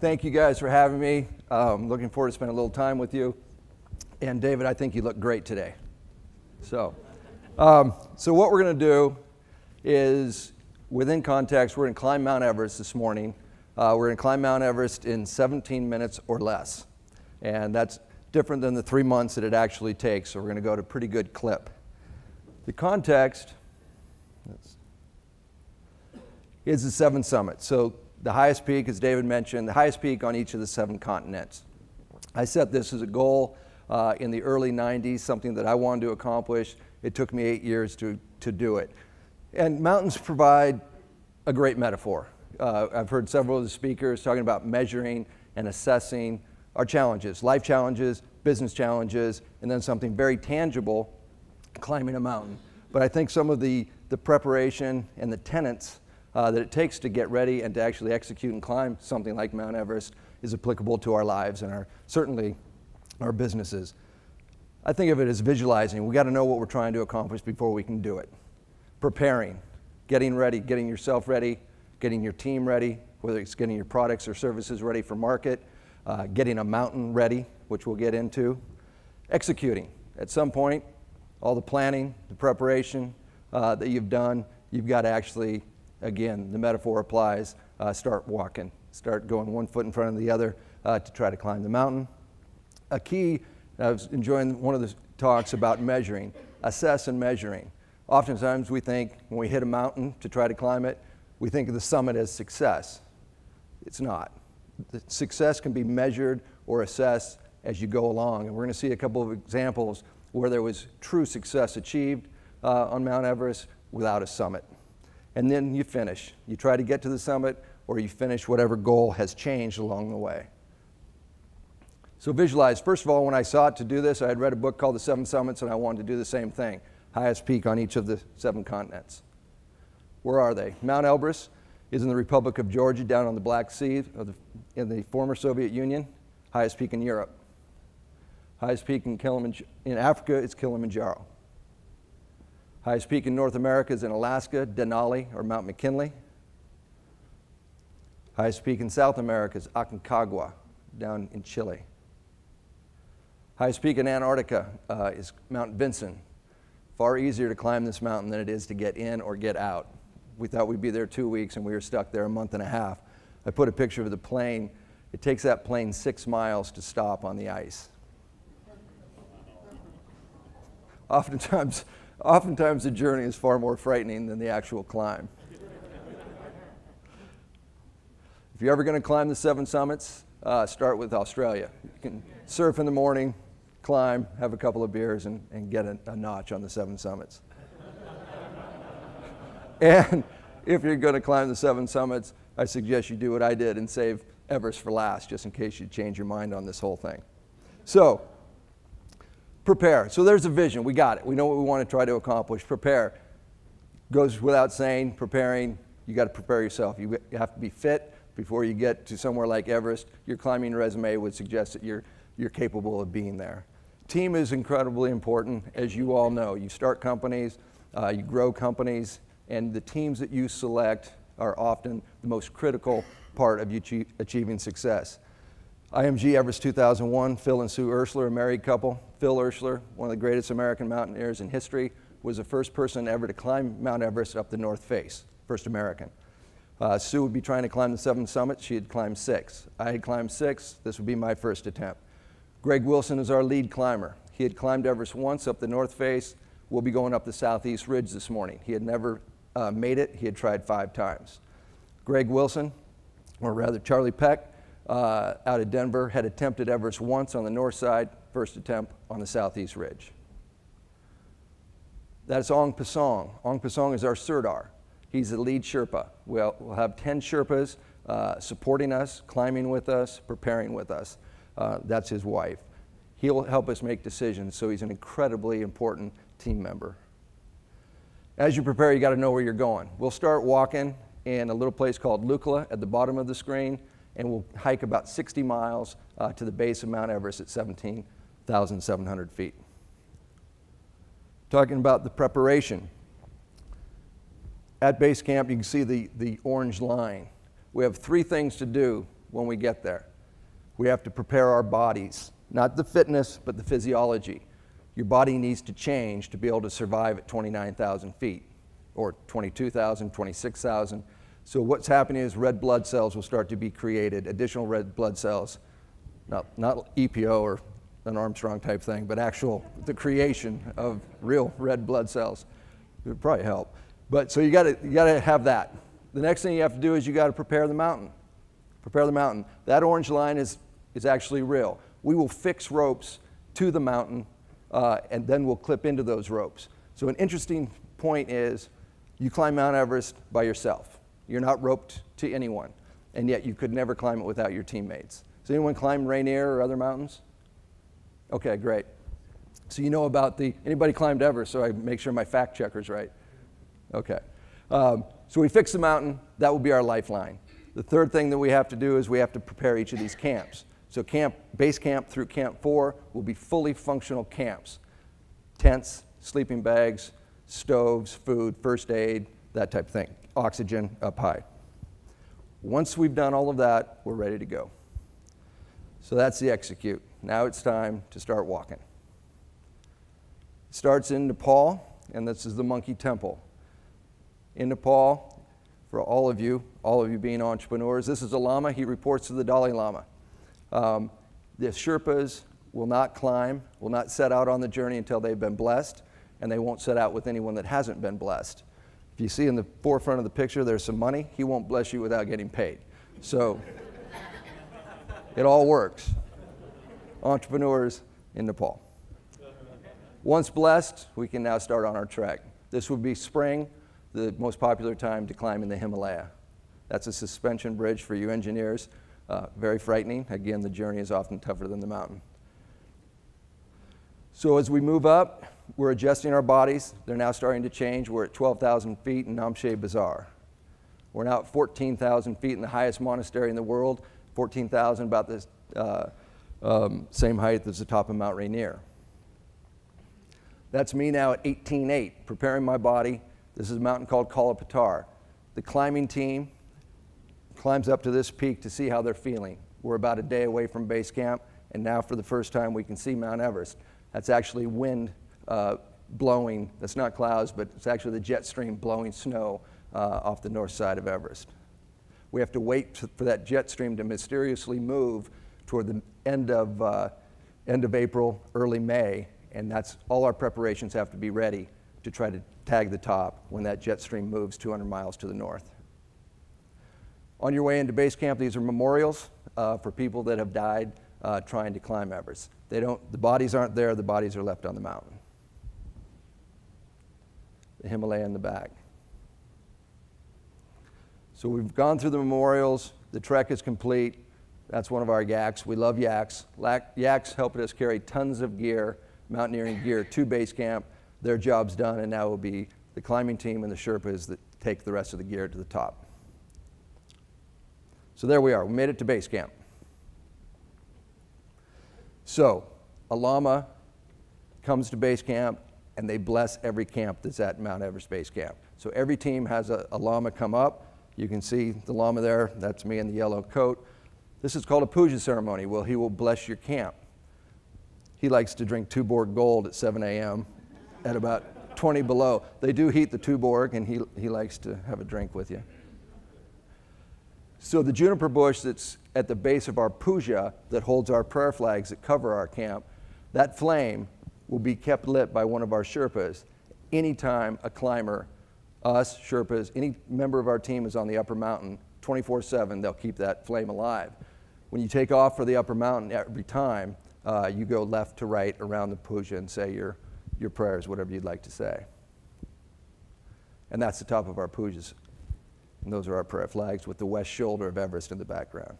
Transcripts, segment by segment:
Thank you guys for having me. Looking forward to spending a little time with you. And David, I think you look great today. So what we're going to do is, within context, we're going to climb Mount Everest this morning. We're going to climb Mount Everest in 17 minutes or less. And that's different than the 3 months that it actually takes, so we're going to go at a pretty good clip. The context is the 7 summits. So the highest peak, as David mentioned, the highest peak on each of the 7 continents. I set this as a goal in the early 90s, something that I wanted to accomplish. It took me 8 years to do it. And mountains provide a great metaphor. I've heard several of the speakers talking about measuring and assessing our challenges, life challenges, business challenges, and then something very tangible, climbing a mountain. But I think some of the preparation and the tenets that it takes to get ready and to actually execute and climb something like Mount Everest is applicable to our lives and certainly our businesses. I think of it as visualizing. We got to know what we're trying to accomplish before we can do it. Preparing, getting ready, getting yourself ready, getting your team ready, whether it's getting your products or services ready for market, getting a mountain ready, which we'll get into. Executing. At some point, all the planning, the preparation that you've done, you've got to actually, again, the metaphor applies, start walking. Start going 1 foot in front of the other to try to climb the mountain. A key, I was enjoying one of the talks about measuring, assess and measuring. Oftentimes we think when we hit a mountain to try to climb it, we think of the summit as success. It's not. The success can be measured or assessed as you go along. And we're going to see a couple of examples where there was true success achieved on Mount Everest without a summit. And then you finish. You try to get to the summit, or you finish whatever goal has changed along the way. So visualize. First of all, when I sought to do this, I had read a book called The 7 Summits, and I wanted to do the same thing. Highest peak on each of the 7 continents. Where are they? Mount Elbrus is in the Republic of Georgia, down on the Black Sea in the former Soviet Union. Highest peak in Europe. Highest peak in Africa is Kilimanjaro. Highest peak in North America is in Alaska, Denali, or Mount McKinley. Highest peak in South America is Aconcagua, down in Chile. Highest peak in Antarctica is Mount Vinson. Far easier to climb this mountain than it is to get in or get out. We thought we'd be there 2 weeks, and we were stuck there a month and a half. I put a picture of the plane. It takes that plane 6 miles to stop on the ice. Oftentimes the journey is far more frightening than the actual climb. If you're ever going to climb the 7 summits, start with Australia. You can surf in the morning, climb, have a couple of beers, and get a notch on the 7 summits. And if you're going to climb the 7 summits, I suggest you do what I did and save Everest for last, just in case you change your mind on this whole thing. So, prepare. So there's a vision. We got it. We know what we want to try to accomplish. Prepare. Goes without saying, preparing. You got to prepare yourself. You have to be fit before you get to somewhere like Everest. Your climbing resume would suggest that you're capable of being there. Team is incredibly important, as you all know. You start companies, you grow companies, and the teams that you select are often the most critical part of you achieving success. IMG Everest 2001, Phil and Sue Ursler, a married couple. Phil Ursler, one of the greatest American mountaineers in history, was the first person ever to climb Mount Everest up the North Face, first American. Sue would be trying to climb the 7 summits. She had climbed 6. I had climbed 6. This would be my first attempt. Greg Wilson is our lead climber. He had climbed Everest once up the North Face. We'll be going up the Southeast Ridge this morning. He had never made it. He had tried 5 times. Greg Wilson, or rather Charlie Peck, out of Denver, had attempted Everest once on the north side, first attempt on the Southeast Ridge. That's Ong Pasong. Ong Pasong is our Sirdar. He's the lead Sherpa. We'll have 10 Sherpas supporting us, climbing with us, preparing with us. That's his wife. He'll help us make decisions, so he's an incredibly important team member. As you prepare, you got to know where you're going. We'll start walking in a little place called Lukla at the bottom of the screen, and we'll hike about 60 miles to the base of Mount Everest at 17,700 feet. Talking about the preparation. At base camp, you can see the orange line. We have 3 things to do when we get there. We have to prepare our bodies, not the fitness, but the physiology. Your body needs to change to be able to survive at 29,000 feet, or 22,000, 26,000. So what's happening is red blood cells will start to be created, additional red blood cells, not EPO or an Armstrong type thing, but the creation of real red blood cells. It would probably help. But so you gotta have that. The next thing you have to do is you gotta prepare the mountain. Prepare the mountain. That orange line is actually real. We will fix ropes to the mountain and then we'll clip into those ropes. So an interesting point is you climb Mount Everest by yourself. You're not roped to anyone, and yet you could never climb it without your teammates. Has anyone climbed Rainier or other mountains? Okay, great. So you know about anybody climbed Everest, so I make sure my fact checker's right. Okay. So we fix the mountain, that will be our lifeline. The third thing that we have to do is we have to prepare each of these camps. So base camp through camp 4 will be fully functional camps. Tents, sleeping bags, stoves, food, first aid, that type of thing. Oxygen up high. Once we've done all of that, we're ready to go. So that's the execute. Now it's time to start walking. It starts in Nepal, and this is the Monkey Temple. In Nepal, for all of you being entrepreneurs, this is a Lama. He reports to the Dalai Lama. The Sherpas will not climb, will not set out on the journey until they've been blessed, and they won't set out with anyone that hasn't been blessed. If you see in the forefront of the picture, there's some money. He won't bless you without getting paid. So it all works. Entrepreneurs in Nepal. Once blessed, we can now start on our trek. This would be spring, the most popular time to climb in the Himalaya. That's a suspension bridge for you engineers. Very frightening. Again, the journey is often tougher than the mountain. So as we move up, we're adjusting our bodies. They're now starting to change. We're at 12,000 feet in Namche Bazaar. We're now at 14,000 feet in the highest monastery in the world. 14,000, about the same height as the top of Mount Rainier. That's me now at 18.8, preparing my body. This is a mountain called Kalapatar. The climbing team climbs up to this peak to see how they're feeling. We're about a day away from base camp, and now for the first time we can see Mount Everest. That's actually wind blowing. That's not clouds, but it's actually the jet stream blowing snow off the north side of Everest. We have to wait for that jet stream to mysteriously move toward the end of April, early May, and that's all our preparations have to be ready to try to tag the top when that jet stream moves 200 miles to the north. On your way into base camp, these are memorials for people that have died trying to climb Everest. The bodies aren't there, the bodies are left on the mountain. The Himalaya in the back. So we've gone through the memorials, the trek is complete. That's one of our yaks. We love yaks. Yaks helped us carry tons of gear, mountaineering gear, to base camp. Their job's done, and now it will be the climbing team and the Sherpas that take the rest of the gear to the top. So there we are. We made it to base camp. So a Lama comes to base camp, and they bless every camp that's at Mount Everest Base Camp. So every team has a Lama come up. You can see the Lama there. That's me in the yellow coat. This is called a puja ceremony. Well, he will bless your camp. He likes to drink Tuborg Gold at 7 a.m. at about 20 below. They do heat the Tuborg, and he likes to have a drink with you. So the juniper bush that's at the base of our puja that holds our prayer flags that cover our camp, that flame will be kept lit by one of our Sherpas anytime a climber, us, Sherpas, any member of our team is on the upper mountain, 24/7, they'll keep that flame alive. When you take off for the upper mountain every time, you go left to right around the puja and say your prayers, whatever you'd like to say. And that's the top of our pujas. And those are our prayer flags with the west shoulder of Everest in the background.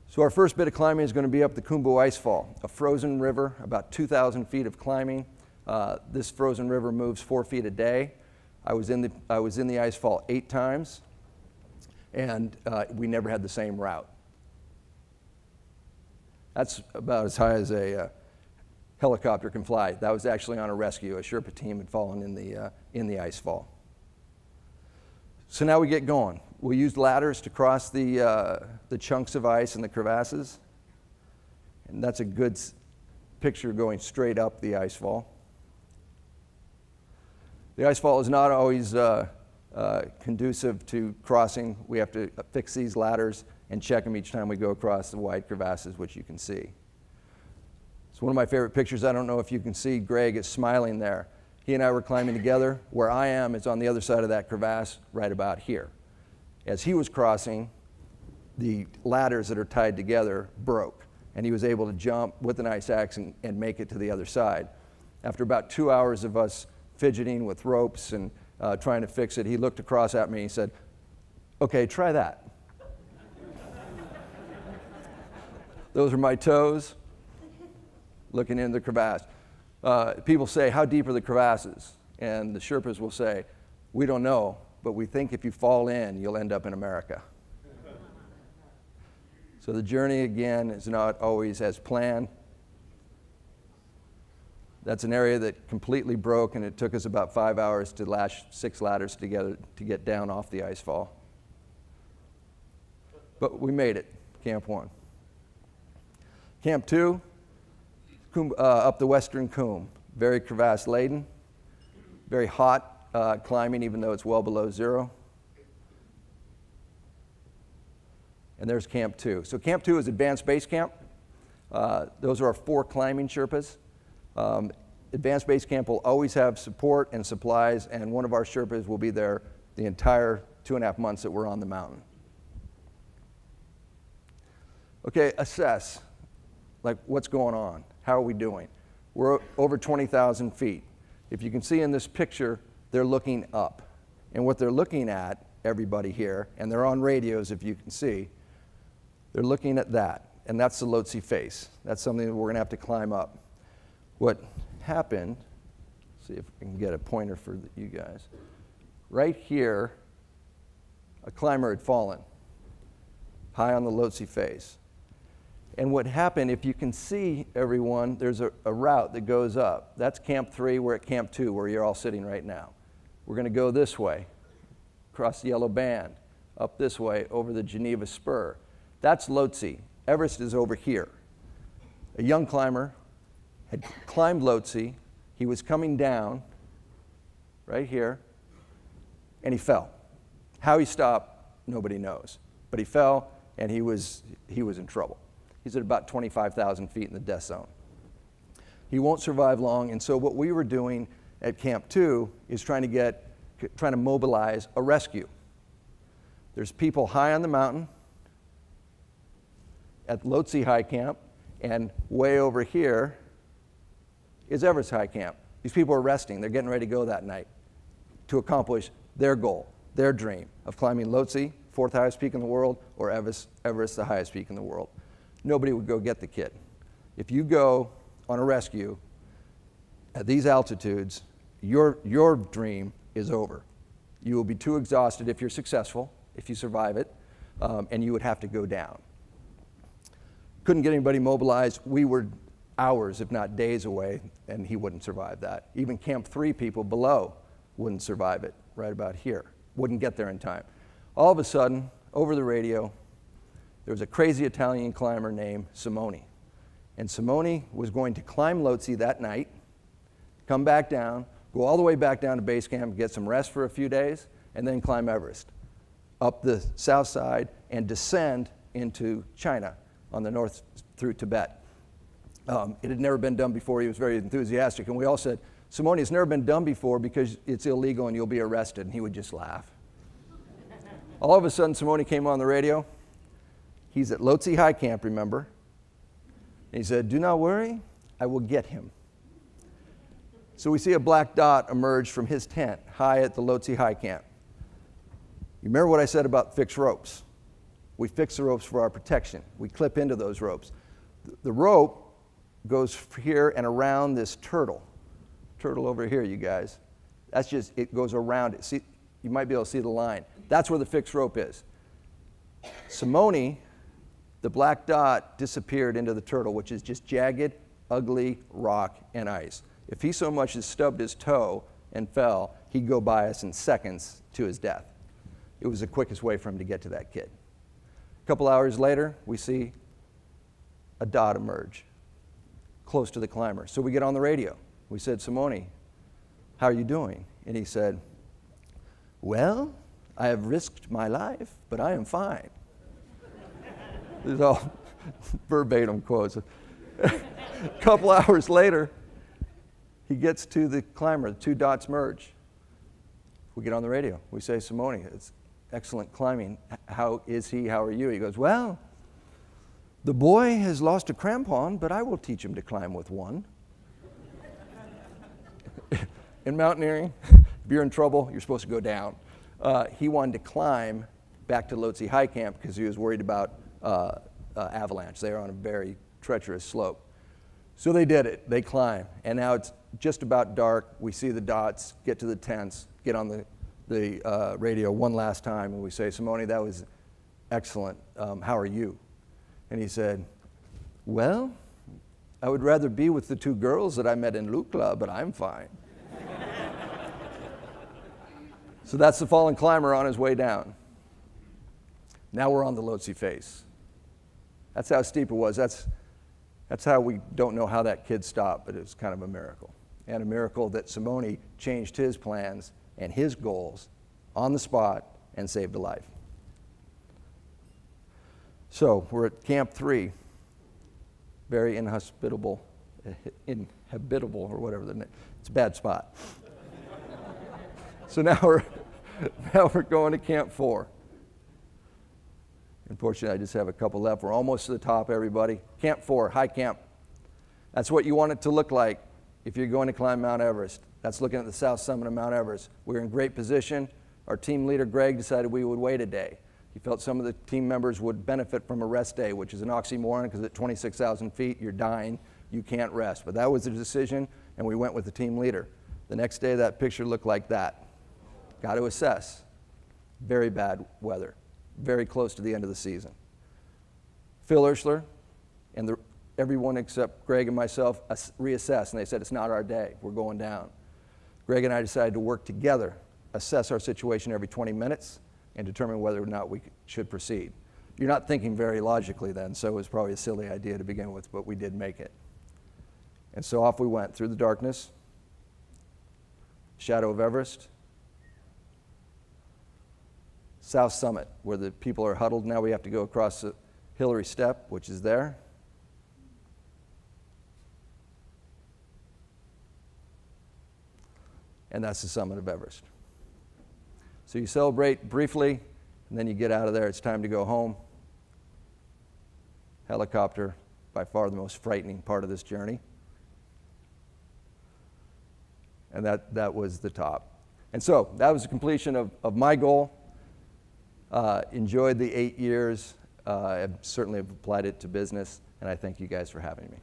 So our first bit of climbing is going to be up the Khumbu Icefall, a frozen river, about 2,000 feet of climbing. This frozen river moves 4 feet a day. I was in the icefall 8 times, and we never had the same route. That's about as high as a helicopter can fly. That was actually on a rescue. A Sherpa team had fallen in the icefall. So now we get going. We'll use ladders to cross the chunks of ice and the crevasses. And that's a good picture going straight up the ice fall. The ice fall is not always conducive to crossing. We have to fix these ladders and check them each time we go across the wide crevasses, which you can see. It's one of my favorite pictures. I don't know if you can see Greg is smiling there. He and I were climbing together. Where I am is on the other side of that crevasse, right about here. As he was crossing, the ladders that are tied together broke, and he was able to jump with an ice axe and make it to the other side. After about 2 hours of us fidgeting with ropes and trying to fix it, he looked across at me and he said, "Okay, try that." Those are my toes looking into the crevasse. People say, "How deep are the crevasses?" And the Sherpas will say, "We don't know, but we think if you fall in, you'll end up in America." So the journey, again, is not always as planned. That's an area that completely broke, and it took us about 5 hours to lash 6 ladders together to get down off the ice fall. But we made it, Camp 1. Camp 2, up the western Coombe, very crevasse laden, very hot climbing even though it's well below zero. And there's Camp 2. So Camp 2 is Advanced Base Camp. Those are our 4 climbing Sherpas. Advanced Base Camp will always have support and supplies, and one of our Sherpas will be there the entire 2.5 months that we're on the mountain. Okay, assess. Like, what's going on? How are we doing? We're over 20,000 feet. If you can see in this picture, they're looking up. And what they're looking at, everybody here, and they're on radios if you can see, they're looking at that. And that's the Lhotse face. That's something that we're going to have to climb up. What happened, see if I can get a pointer for you guys. Right here, a climber had fallen, high on the Lhotse face. And what happened, if you can see, everyone, there's a route that goes up. That's Camp 3, we're at Camp 2, where you're all sitting right now. We're going to go this way, across the Yellow Band, up this way, over the Geneva Spur. That's Lhotse. Everest is over here. A young climber had climbed Lhotse. He was coming down, right here, and he fell. How he stopped, nobody knows. But he fell, and he was in trouble. He's at about 25,000 feet in the death zone. He won't survive long, and so what we were doing at Camp 2 is trying to mobilize a rescue. There's people high on the mountain at Lhotse High Camp, and way over here is Everest High Camp. These people are resting. They're getting ready to go that night to accomplish their goal, their dream of climbing Lhotse, 4th highest peak in the world, or Everest, the highest peak in the world. Nobody would go get the kid. If you go on a rescue at these altitudes, your dream is over. You will be too exhausted if you're successful, if you survive it, and you would have to go down. Couldn't get anybody mobilized. We were hours, if not days away, and he wouldn't survive that. Even Camp 3 people below wouldn't survive it, right about here. Wouldn't get there in time. All of a sudden, over the radio, there was a crazy Italian climber named Simone. And Simone was going to climb Lhotse that night, come back down, go all the way back down to base camp, get some rest for a few days, and then climb Everest up the south side and descend into China on the north through Tibet. It had never been done before. He was very enthusiastic. And we all said, "Simone, it's never been done before because it's illegal and you'll be arrested." And he would just laugh. All of a sudden, Simone came on the radio. He's at Lhotse High Camp, remember? And he said, "Do not worry, I will get him." So we see a black dot emerge from his tent high at the Lhotse High Camp. You remember what I said about fixed ropes? We fix the ropes for our protection. We clip into those ropes. The rope goes here and around this turtle. Turtle over here, you guys. That's just, it goes around it. See, you might be able to see the line. That's where the fixed rope is. Simone, the black dot, disappeared into the turtle, which is just jagged, ugly rock and ice. If he so much as stubbed his toe and fell, he'd go by us in seconds to his death. it was the quickest way for him to get to that kid. A couple hours later, we see a dot emerge close to the climber. So we get on the radio. We said, Simone, how are you doing? And he said, well, I have risked my life, but I am fine. These are all verbatim quotes. A couple hours later, he gets to the climber, the two dots merge. We get on the radio. We say, Simone, it's excellent climbing. How is he? How are you? He goes, well, the boy has lost a crampon, but I will teach him to climb with one. In mountaineering, if you're in trouble, you're supposed to go down. He wanted to climb back to Lhotse High Camp because he was worried about avalanche. They are on a very treacherous slope. So they did it. They climbed. And now it's just about dark. We see the dots, get to the tents, get on the radio one last time, and we say, Simone, that was excellent. How are you? And he said, well, I would rather be with the two girls that I met in Lukla, but I'm fine. So that's the fallen climber on his way down. Now we're on the Lhotse face. That's how steep it was. That's how we don't know how that kid stopped, but it was kind of a miracle. And a miracle that Simone changed his plans and his goals on the spot and saved a life. So we're at Camp 3, very inhospitable, or whatever the name. It's a bad spot. So now we're going to Camp 4. Unfortunately, I just have a couple left. We're almost to the top, everybody. Camp 4, high camp. That's what you want it to look like if you're going to climb Mount Everest. That's looking at the south summit of Mount Everest. We're in great position. Our team leader, Greg, decided we would wait a day. He felt some of the team members would benefit from a rest day, which is an oxymoron because at 26,000 feet, you're dying. You can't rest. But that was the decision, and we went with the team leader. The next day, that picture looked like that. Got to assess. Very bad weather. Very close to the end of the season. Phil Urschler and everyone except Greg and myself reassessed, and they said, it's not our day. We're going down. Greg and I decided to work together, assess our situation every 20 minutes, and determine whether or not we should proceed. You're not thinking very logically then, so it was probably a silly idea to begin with, but we did make it. And so off we went through the darkness, shadow of Everest, South Summit, where the people are huddled. Now we have to go across the Hillary Step, which is there. And that's the summit of Everest. So you celebrate briefly, and then you get out of there. It's time to go home. Helicopter, by far the most frightening part of this journey. And that was the top. And so that was the completion of my goal. Enjoyed the 8 years. I certainly have applied it to business, and I thank you guys for having me.